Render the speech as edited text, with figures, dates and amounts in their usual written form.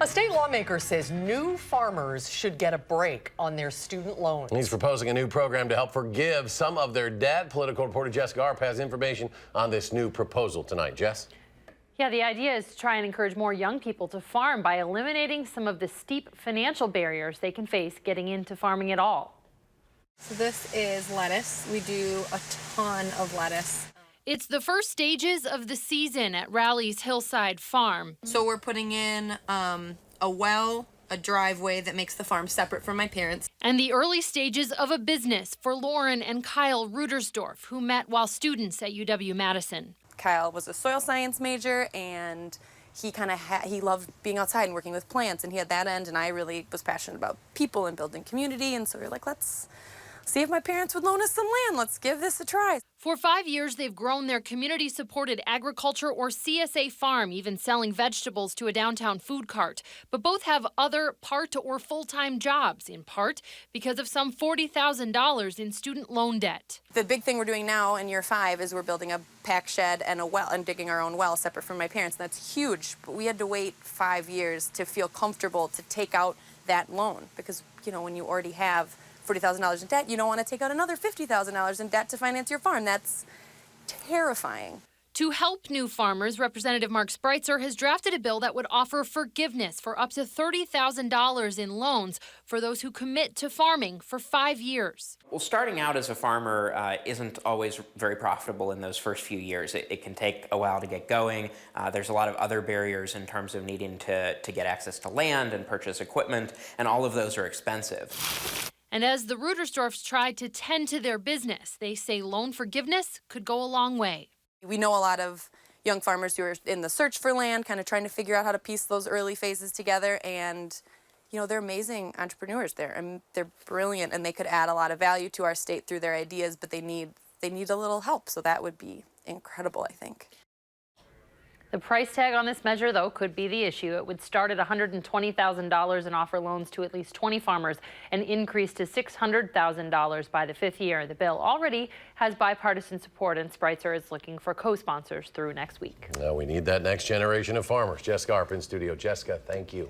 A state lawmaker says new farmers should get a break on their student loans. He's proposing a new program to help forgive some of their debt. Political reporter Jessica Arp has information on this new proposal tonight. Jess? Yeah, the idea is to try and encourage more young people to farm by eliminating some of the steep financial barriers they can face getting into farming at all. So this is lettuce. We do a ton of lettuce. It's the first stages of the season at Raleigh's Hillside Farm. So we're putting in a well, a driveway that makes the farm separate from my parents. And the early stages of a business for Lauren and Kyle Rudersdorf, who met while students at UW-Madison. Kyle was a soil science major, and he loved being outside and working with plants, and he had that end, and I really was passionate about people and building community, and so we were like, let's see if my parents would loan us some land. Let's give this a try. For 5 years, they've grown their community-supported agriculture or CSA farm, even selling vegetables to a downtown food cart. But both have other part or full-time jobs, in part because of some $40,000 in student loan debt. The big thing we're doing now in year 5 is we're building a pack shed and a well and digging our own well separate from my parents. And that's huge, but we had to wait 5 years to feel comfortable to take out that loan because, you know, when you already have $40,000 in debt, you don't want to take out another $50,000 in debt to finance your farm. That's terrifying. To help new farmers, Representative Mark Spreitzer has drafted a bill that would offer forgiveness for up to $30,000 in loans for those who commit to farming for 5 years. Well, starting out as a farmer isn't always very profitable in those first few years. It can take a while to get going. There's a lot of other barriers in terms of needing to get access to land and purchase equipment, and all of those are expensive. And as the Rudersdorfs try to tend to their business, they say loan forgiveness could go a long way. We know a lot of young farmers who are in the search for land, kind of trying to figure out how to piece those early phases together. And, you know, they're amazing entrepreneurs there, and they're brilliant, and they could add a lot of value to our state through their ideas, but they need a little help. So that would be incredible, I think. The price tag on this measure, though, could be the issue. It would start at $120,000 and offer loans to at least 20 farmers and increase to $600,000 by the 5th year. The bill already has bipartisan support, and Spreitzer is looking for co-sponsors through next week. Now we need that next generation of farmers. Jessica Arp in studio. Jessica, thank you.